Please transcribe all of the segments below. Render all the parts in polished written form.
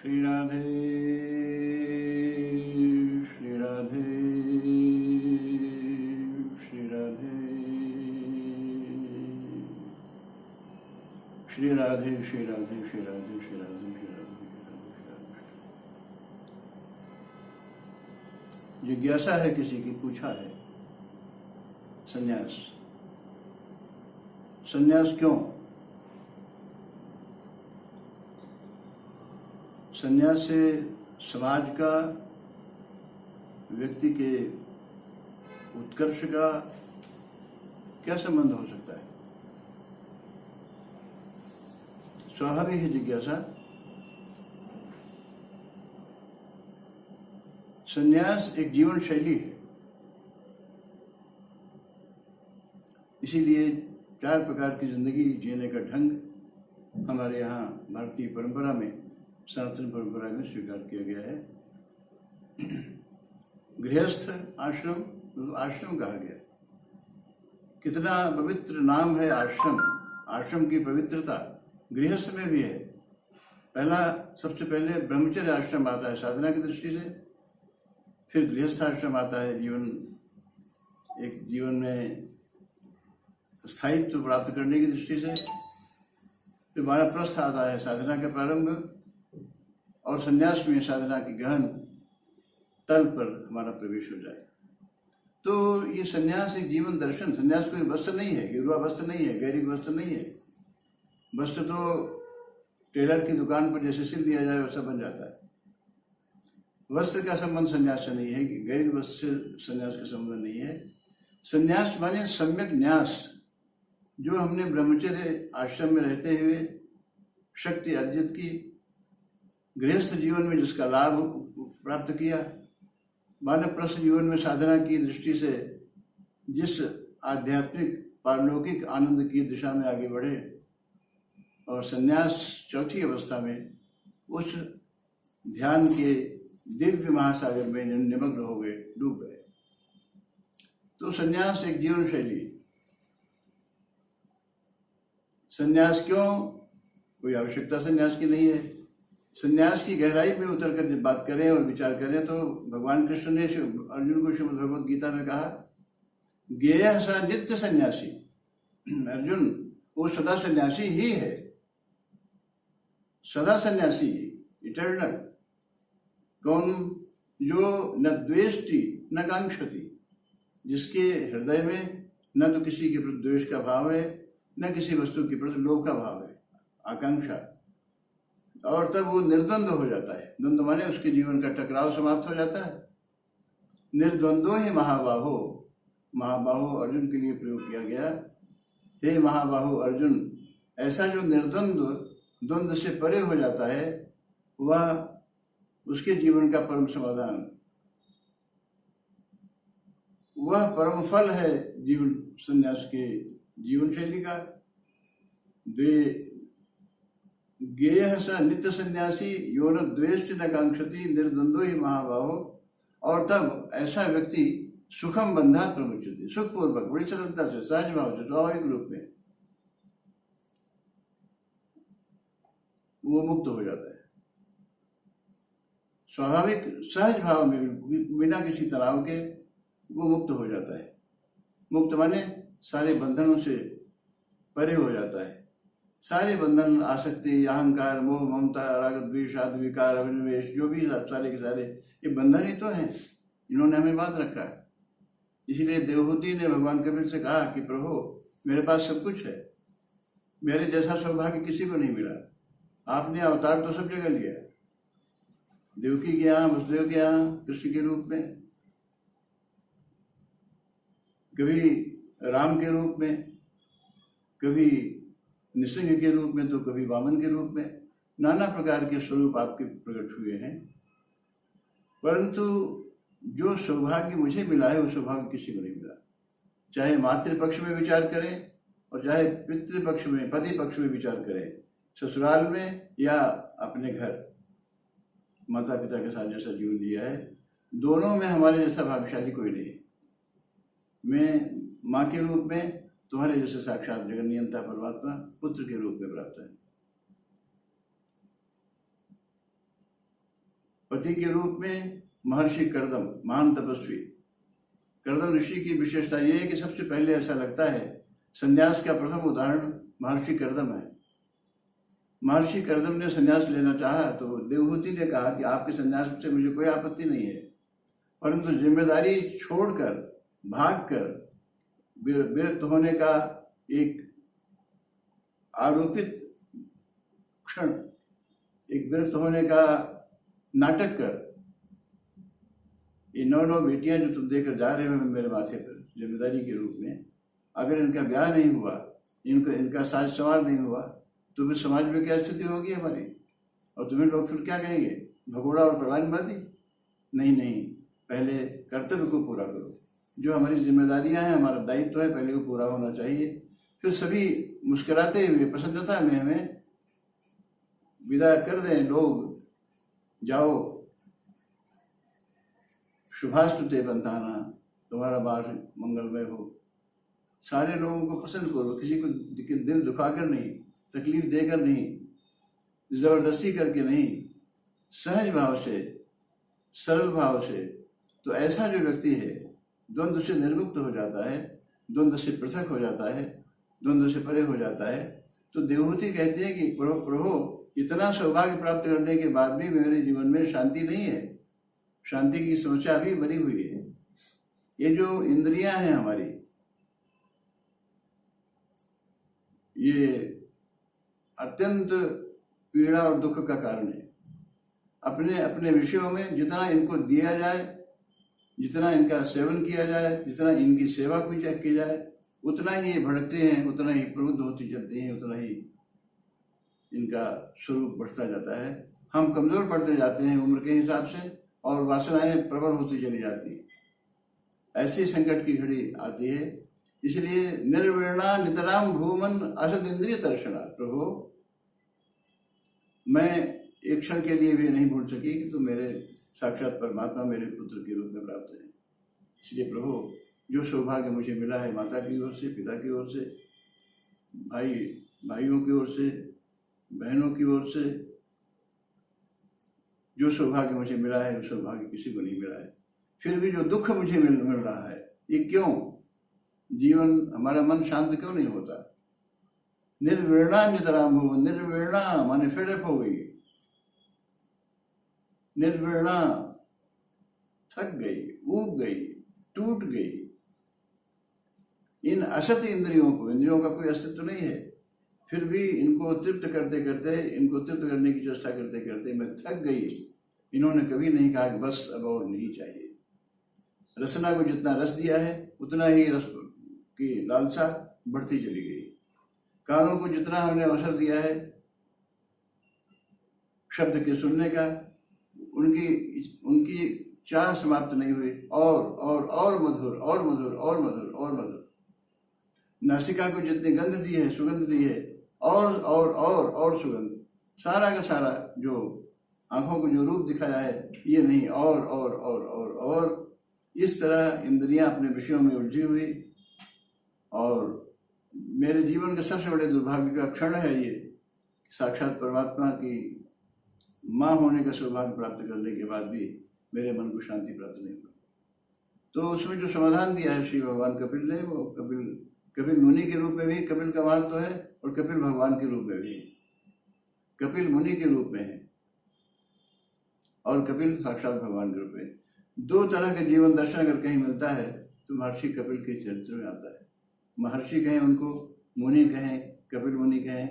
श्री राधे श्री राधे श्री राधे श्री राधे श्री राधे श्री राधे श्री राधे श्री राधे। जिज्ञासा है किसी की, पूछा है संन्यास। संन्यास क्यों? संन्यास से समाज का, व्यक्ति के उत्कर्ष का क्या संबंध हो सकता है? स्वाभाविक है जिज्ञासा। संन्यास एक जीवन शैली है, इसीलिए 4 प्रकार की जिंदगी जीने का ढंग हमारे यहाँ भारतीय परंपरा में, सनातन परंपरा में स्वीकार किया गया है। गृहस्थ आश्रम, आश्रम कहा गया। कितना पवित्र नाम है आश्रम। आश्रम की पवित्रता गृहस्थ में भी है। सबसे पहले ब्रह्मचर्य आश्रम आता है साधना की दृष्टि से, फिर गृहस्थ आश्रम आता है जीवन में स्थायित्व प्राप्त करने की दृष्टि से, फिर वानप्रस्थ आता है साधना का प्रारंभ, और संन्यास में साधना की गहन तल पर हमारा प्रवेश हो जाए। तो ये संन्यास एक जीवन दर्शन। संन्यास कोई वस्त्र नहीं है, गिरुआ वस्त्र नहीं है, गैरिक वस्त्र नहीं है। वस्त्र तो टेलर की दुकान पर जैसे सिल दिया जाए वैसा बन जाता है। वस्त्र का संबंध संन्यास से नहीं है, गैरिक वस्त्र से संन्यास का संबंध नहीं है। संन्यास माने सम्यक न्यास। जो हमने ब्रह्मचर्य आश्रम में रहते हुए शक्ति अर्जित की, गृहस्थ जीवन में जिसका लाभ प्राप्त किया, वानप्रस्थ जीवन में साधना की दृष्टि से जिस आध्यात्मिक पारलौकिक आनंद की दिशा में आगे बढ़े, और संन्यास चौथी अवस्था में उस ध्यान के दिव्य महासागर में निमग्न हो गए, डूब गए। तो संन्यास एक जीवन शैली। संन्यास क्यों? कोई आवश्यकता संन्यास की नहीं है। संन्यास की गहराई में उतर कर जब बात करें और विचार करें तो भगवान कृष्ण ने अर्जुन को श्रीमद् भगवद गीता में कहा, ज्ञेयः स नित्य सन्यासी। अर्जुन, वो सदा सन्यासी ही है, सदा सन्यासी, इटर्नल। कौन? जो न द्वेष्टि न कांक्षति, जिसके हृदय में न तो किसी के प्रति द्वेष का भाव है, न किसी वस्तु के प्रति लोभ का भाव है, आकांक्षा। और तब वो निर्द्वंद हो जाता है। द्वंद्व माने उसके जीवन का टकराव समाप्त हो जाता है। निर्द्वंदो ही महाबाहो। महाबाहो अर्जुन के लिए प्रयोग किया गया। हे महाबाहो अर्जुन, ऐसा जो निर्द्वंद्व, द्वंद्व से परे हो जाता है, वह उसके जीवन का परम समाधान, वह परम फल है जीवन संन्यास के जीवन शैली का। ज्ञेयः स नित्य सन्यासी यो न द्वेष्टि न कांक्षति निर्द्वंदो ही महाबाहो। और तब ऐसा व्यक्ति सुखम बंधात प्रमुच्यते, सुखपूर्वक, बड़ी सरलता से, सहज भाव से, स्वाभाविक रूप में वो मुक्त हो जाता है। स्वाभाविक सहज भाव में, बिना किसी तनाव के वो मुक्त हो जाता है। मुक्त माने सारे बंधनों से परे हो जाता है। सारे बंधन, आसक्ति, अहंकार, मोह, ममता, राग, द्वेष, आदि विकार, अभिनिवेश, जो भी सारे के सारे ये बंधन ही तो हैं, इन्होंने हमें बांध रखा है। इसीलिए देवहूति ने भगवान कबीर से कहा कि प्रभु, मेरे पास सब कुछ है, मेरे जैसा सौभाग्य किसी को नहीं मिला। आपने अवतार तो सब जगह लिया, देवकी के यहाँ, वसुदेव के यहाँ कृष्ण के रूप में, कभी राम के रूप में, कभी नृसिंह के रूप में, तो कभी वामन के रूप में, नाना प्रकार के स्वरूप आपके प्रकट हुए हैं। परंतु जो सौभाग्य मुझे मिला है वो सौभाग्य किसी को नहीं मिला। चाहे मातृपक्ष में विचार करें और चाहे पितृपक्ष में, पति पक्ष में विचार करें, ससुराल में या अपने घर माता पिता के साथ जैसा जीवन लिया है, दोनों में हमारे जैसा भाग्यशाली कोई नहीं। मैं माँ के रूप में तुम्हारे जैसे साक्षात जगन्नियंता परमात्मा पुत्र के रूप में प्राप्त है। पति के रूप में महर्षि कर्दम, महान तपस्वी। कर्दम ऋषि की विशेषता यह है कि सबसे पहले ऐसा लगता है संन्यास का प्रथम उदाहरण महर्षि कर्दम है। महर्षि कर्दम ने संन्यास लेना चाहा तो देवहूति ने कहा कि आपके संन्यास से मुझे कोई आपत्ति नहीं है, परंतु जिम्मेदारी छोड़कर भागकर विरक्त होने का एक आरोपित क्षण, एक विरक्त होने का नाटक कर, ये 9 बेटियां जो तुम देकर जा रहे हो मेरे माथे पर जिम्मेदारी के रूप में, अगर इनका ब्याह नहीं हुआ, इनका साज संवार नहीं हुआ, तो फिर समाज में क्या स्थिति होगी हमारी? और तुम्हें लोग फिर क्या कहेंगे, भगोड़ा और प्रधानवादी? नहीं, पहले कर्तव्य को पूरा करो। जो हमारी जिम्मेदारियां हैं, हमारा दायित्व है, पहले वो पूरा होना चाहिए। फिर सभी मुस्कुराते हुए प्रसन्नता में हमें विदा कर दें लोग, जाओ शुभास्तु ते बंधाना, तुम्हारा बार मंगलमय हो। सारे लोगों को पसंद करो, किसी को दिल दुखाकर नहीं, तकलीफ देकर नहीं, जबरदस्ती करके नहीं, सहज भाव से, सरल भाव से। तो ऐसा जो व्यक्ति है द्वंद्व से निर्मुक्त हो जाता है, द्वंद्व से पृथक हो जाता है, द्वंद्व से परे हो जाता है। तो देवहूति कहती है कि प्रभु इतना सौभाग्य प्राप्त करने के बाद भी मेरे जीवन में शांति नहीं है, शांति की समस्या भी बनी हुई है। ये जो इंद्रियां हैं हमारी, ये अत्यंत पीड़ा और दुख का कारण है। अपने अपने विषयों में जितना इनको दिया जाए, जितना इनका सेवन किया जाए, जितना इनकी सेवा की जाए, उतना ही ये भड़कते हैं, उतना ही प्रबुद्ध होती चलती हैं, उतना ही इनका स्वरूप बढ़ता जाता है। हम कमजोर पड़ते जाते हैं उम्र के हिसाब से, और वासनाएं प्रबल होती चली जाती हैं। ऐसी संकट की घड़ी आती है। इसलिए निर्वीणा नितराम भूमन असद इंद्रिय दर्शना। प्रभु, मैं एक क्षण के लिए भी नहीं भूल सकी कि तुम मेरे साक्षात परमात्मा, मेरे पुत्र के रूप में प्राप्त है। इसलिए प्रभु, जो सौभाग्य मुझे मिला है माता की ओर से, पिता की ओर से, भाइयों की ओर से, बहनों की ओर से, जो सौभाग्य मुझे मिला है वो सौभाग्य किसी को नहीं मिला है। फिर भी जो दुख मुझे मिल रहा है, ये क्यों? जीवन, हमारा मन शांत क्यों नहीं होता? निर्वीणा नितराम भूमन, निर्वीणा माने फेडअप हो गई, निर्वीणा थक गई, ऊब गई, टूट गई। इन असत इंद्रियों को, इंद्रियों का कोई अस्तित्व नहीं है, फिर भी इनको तृप्त करते करते, इनको तृप्त करने की चेष्टा करते करते मैं थक गई। इन्होंने कभी नहीं कहा कि बस अब और नहीं चाहिए। रसना को जितना रस दिया है उतना ही रस की लालसा बढ़ती चली गई। कानों को जितना हमने अवसर दिया है शब्द के सुनने का, उनकी चाह समाप्त नहीं हुई। और मधुर, और मधुर, और मधुर, और मधुर। नासिका को जितनी गंध दी है, सुगंध दी है, और सुगंध। सारा का सारा जो आंखों को जो रूप दिखाया है, ये नहीं, और इस तरह इंद्रियां अपने विषयों में उलझी हुई। और मेरे जीवन के सबसे बड़े दुर्भाग्य का क्षण है ये, साक्षात परमात्मा की माँ होने का सौभाग्य प्राप्त करने के बाद भी मेरे मन को शांति प्राप्त नहीं हुई। तो उसमें जो समाधान दिया है श्री भगवान कपिल ने, वो कपिल मुनि के रूप में भी कपिल का महत्व है, और कपिल भगवान के रूप में भी है। कपिल मुनि के रूप में है और कपिल साक्षात भगवान के रूप में। 2 तरह के जीवन दर्शन अगर कहीं मिलता है तो महर्षि कपिल के चरित्र में आता है। महर्षि कहें उनको, मुनि कहें, कपिल मुनि कहें,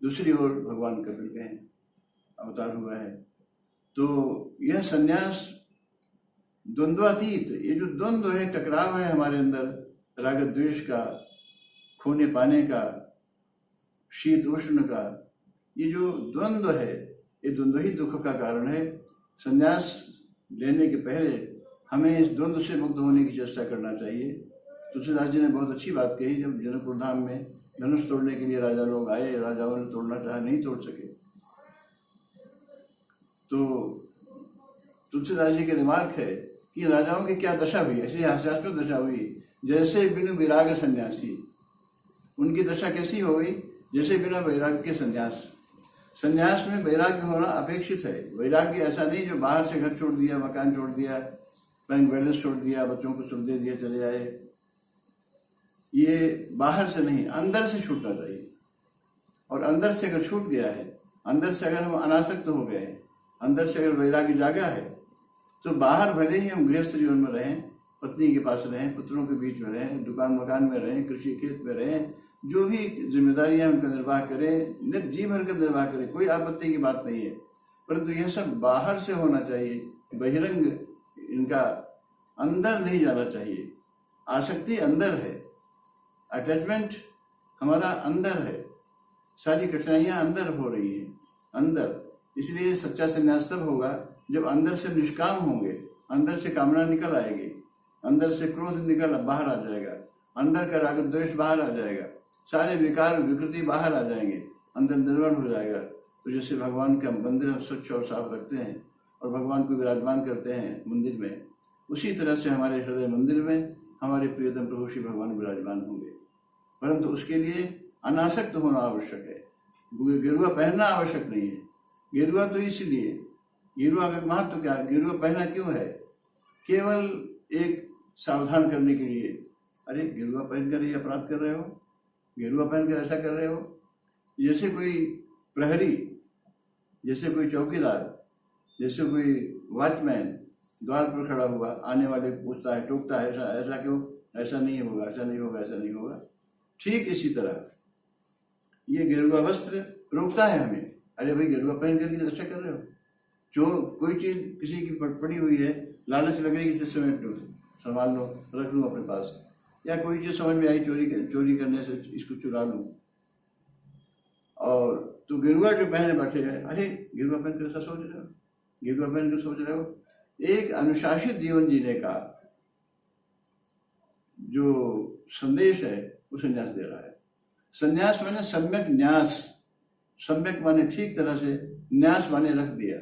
दूसरी ओर भगवान कपिल कहें, अवतार हुआ है। तो यह संन्यास द्वंद्वातीत, ये जो द्वंद्व है, टकराव है हमारे अंदर, राग द्वेष का, खोने पाने का, शीत उष्ण का, ये जो द्वंद्व है, ये द्वंद्व ही दुख का कारण है। संन्यास लेने के पहले हमें इस द्वंद्व से मुक्त होने की चेष्टा करना चाहिए। तुलसीदास जी ने बहुत अच्छी बात कही, जब जनकपुर धाम में धनुष तोड़ने के लिए राजा लोग आए, राजाओं ने तोड़ना चाहा, नहीं तोड़ सके, तो तुलसीदास जी के रिमार्क है कि राजाओं की क्या दशा हुई, ऐसी हास्यास्पद दशा हुई, जैसे बिनु विराग सन्यासी। उनकी दशा कैसी हो गई? जैसे बिना वैराग के सन्यास। संन्यास में वैराग्य होना अपेक्षित है। वैराग्य ऐसा नहीं जो बाहर से घर छोड़ दिया, मकान छोड़ दिया, बैंक बैलेंस छोड़ दिया, बच्चों को सुख दे दिया, चले आए। ये बाहर से नहीं, अंदर से छूटना चाहिए। और अंदर से अगर छूट गया है, अंदर से अगर हम अनासक्त हो गए हैं, अंदर से अगर वैराग्य जागा है, तो बाहर भले ही हम गृहस्थ जीवन में रहें, पत्नी के पास रहें, पुत्रों के बीच में रहें, दुकान मकान में रहें, कृषि खेत में रहें, जो भी जिम्मेदारियां उनका निर्वाह करें, जी भर का निर्वाह करें, कोई आपत्ति की बात नहीं है। परंतु यह सब बाहर से होना चाहिए, बहिरंग इनका अंदर नहीं जाना चाहिए। आसक्ति अंदर है, अटैचमेंट हमारा अंदर है, सारी कठिनाइयां अंदर हो रही हैं, अंदर। इसलिए सच्चा संन्यास तब होगा जब अंदर से निष्काम होंगे, अंदर से कामना निकल आएगी, अंदर से क्रोध निकल बाहर आ जाएगा, अंदर का राग द्वेष बाहर आ जाएगा, सारे विकार विकृति बाहर आ जाएंगे, अंदर निर्मल हो जाएगा। तो जैसे भगवान का मंदिर हम स्वच्छ और साफ रखते हैं और भगवान को विराजमान करते हैं मंदिर में, उसी तरह से हमारे हृदय मंदिर में हमारे प्रियतम प्रभु श्री भगवान विराजमान होंगे। परंतु उसके लिए अनासक्त होना आवश्यक है। गेरुआ पहनना आवश्यक नहीं है। गेरुआ तो इसलिए, गेरुआ का महत्व क्या, गेरुआ पहनना क्यों है? केवल एक सावधान करने के लिए। अरे गेरुआ पहनकर ये अपराध कर रहे हो, गेरुआ पहनकर ऐसा कर रहे हो। जैसे कोई प्रहरी, जैसे कोई चौकीदार, जैसे कोई वॉचमैन द्वार पर खड़ा हुआ, आने वाले पूछता है, टोकता है, ऐसा ऐसा क्यों, ऐसा नहीं होगा, ऐसा नहीं होगा, ऐसा नहीं होगा। ठीक इसी तरह ये गेरुआ वस्त्र रोकता है हमें। अरे भाई गेरुआ पहन कर ऐसा कर रहे हो। जो कोई चीज किसी की पड़ी हुई है, लालच लग रही है कि समेट लो, संभाल लो, रख लूँ अपने पास, या कोई चीज समझ में आई चोरी करने से इसको चुरा लूँ, और तो गेरुआ जो पहने बैठे हैं, अरे गेरुआ पहन कर ऐसा सोच रहे हो, गेरुआ पहन कर सोच रहे हो। एक अनुशासित जीवन जीने का जो संदेश है वो संन्यास दे रहा है। संन्यास माने सम्यक न्यास, सम्यक माने ठीक तरह से, न्यास माने रख दिया।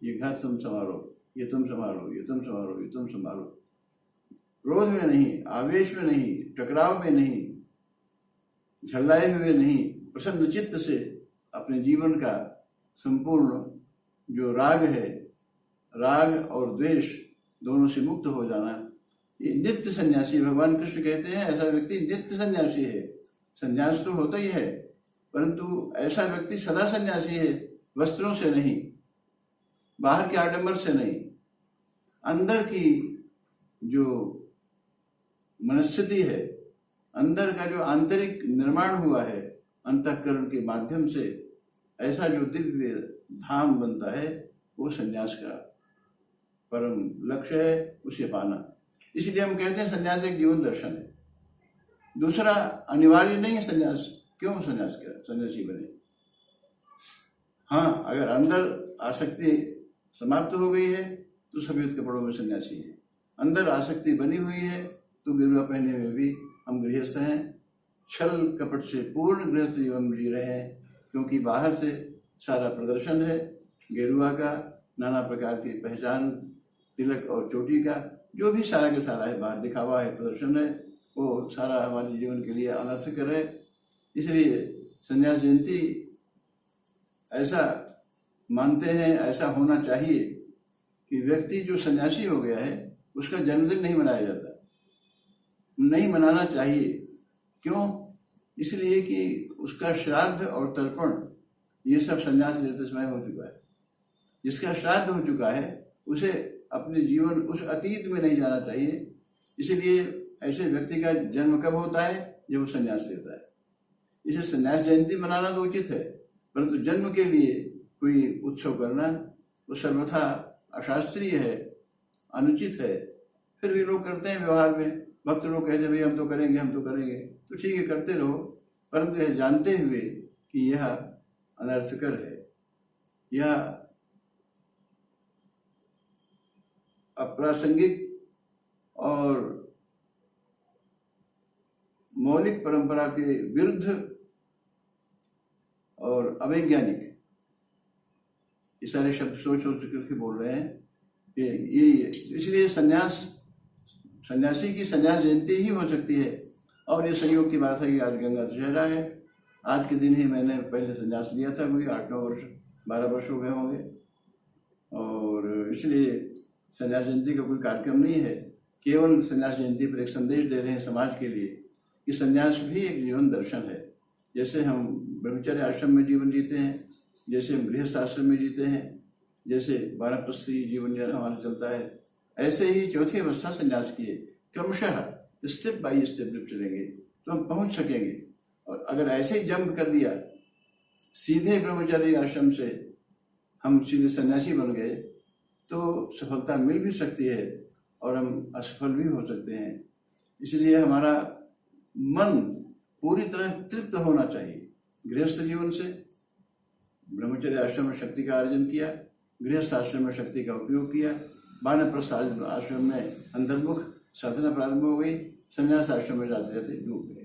ये घर तुम संभालो, ये तुम संभालो, ये तुम संभालो, ये तुम संभालो। क्रोध में नहीं, आवेश में नहीं, टकराव में नहीं, झल्लाए हुए नहीं, प्रसन्न चित्त से अपने जीवन का संपूर्ण जो राग है, राग और द्वेष दोनों से मुक्त हो जाना, ये नित्य सन्यासी। भगवान कृष्ण कहते हैं ऐसा व्यक्ति नित्य सन्यासी है। सन्यास तो होता ही है, परंतु ऐसा व्यक्ति सदा सन्यासी है, वस्त्रों से नहीं, बाहर के आडंबर से नहीं, अंदर की जो मनस्थिति है, अंदर का जो आंतरिक निर्माण हुआ है अंतःकरण के माध्यम से, ऐसा जो दिव्य धाम बनता है, वो सन्यास का परम लक्ष्य है, उसे पाना। इसलिए हम कहते हैं सन्यास एक जीवन दर्शन है। दूसरा अनिवार्य नहीं है सन्यास। क्यों सन्यास किया, सन्यासी बने? हाँ, अगर अंदर आसक्ति समाप्त हो गई है तो सफेद कपड़ों में सन्यासी है। अंदर आसक्ति बनी हुई है तो गेरुआ पहने हुए भी हम गृहस्थ हैं, छल कपट से पूर्ण गृहस्थ जीवन जी रहे हैं। क्योंकि बाहर से सारा प्रदर्शन है गेरुआ का, नाना प्रकार की पहचान, तिलक और चोटी का, जो भी सारा का सारा है, बाहर दिखावा है, प्रदर्शन है, वो सारा हमारे जीवन के लिए अनर्थकर है। इसलिए संन्यास जयंती ऐसा मानते हैं, ऐसा होना चाहिए कि व्यक्ति जो सन्यासी हो गया है उसका जन्मदिन नहीं मनाया जाता, नहीं मनाना चाहिए। क्यों? इसलिए कि उसका श्राद्ध और तर्पण ये सब संन्यास लेते समय हो चुका है। जिसका श्राद्ध हो चुका है उसे अपने जीवन उस अतीत में नहीं जाना चाहिए। इसलिए ऐसे व्यक्ति का जन्म कब होता है? जब वो संन्यास लेता है। इसे संन्यास जयंती मनाना तो उचित है, परंतु जन्म के लिए कोई उत्सव करना वो सर्वथा अशास्त्रीय है, अनुचित है। फिर भी लोग करते हैं व्यवहार में। भक्त लोग कहते हैं भाई हम तो करेंगे, हम तो करेंगे, तो ठीक है करते रहो, परंतु यह जानते हुए कि यह अनर्थकर है, यह अप्रासंगिक और मौलिक परंपरा के विरुद्ध और अवैज्ञानिक, ये सारे शब्द सोच करके बोल रहे हैं। ये इसलिए सन्यासी की संन्यास जयंती ही हो सकती है। और ये संयोग की बात है कि आज गंगा दशहरा है आज के दिन ही मैंने पहले संन्यास लिया था, कोई 8-9 वर्ष 12 वर्ष हो गए होंगे। और इसलिए संन्यास जयंती का कोई कार्यक्रम नहीं है, केवल संन्यास जयंती पर एक संदेश दे रहे हैं समाज के लिए कि संन्यास भी एक जीवन दर्शन है। जैसे हम ब्रह्मचर्य आश्रम में जीवन जीते हैं, जैसे हम गृहस्थ आश्रम में जीते हैं, जैसे वानप्रस्थी जीवन हमारा चलता है, ऐसे ही चौथी अवस्था संन्यास की है। क्रमशः स्टेप बाय स्टेप जब चलेंगे तो हम पहुंच सकेंगे। और अगर ऐसे ही जंप कर दिया, सीधे ब्रह्मचारी आश्रम से हम सीधे सन्यासी बन गए, तो सफलता मिल भी सकती है और हम असफल भी हो सकते हैं। इसलिए हमारा मन पूरी तरह तृप्त होना चाहिए। गृहस्थ जीवन से ब्रह्मचर्य आश्रम में शक्ति का अर्जन किया, गृहस्थ आश्रम में शक्ति का उपयोग किया, वानप्रस्थ आश्रम में अंतर्मुख साधना प्रारंभ हो गई, संन्यास आश्रम में जाते जाते डूब गए।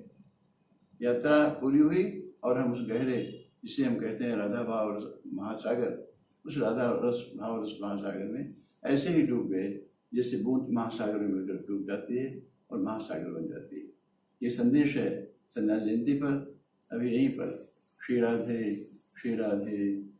यात्रा पूरी हुई और हम उस गहरे, जिसे हम कहते हैं राधा भाव महासागर, उस राधा रस भाव रस महासागर में ऐसे ही डूब गए जैसे बूंद महासागर में मिलकर डूब जाती है और महासागर बन जाती है। ये संदेश है संन्यास जयंती पर। अभी यहीं पर श्री राधे श्री राधे।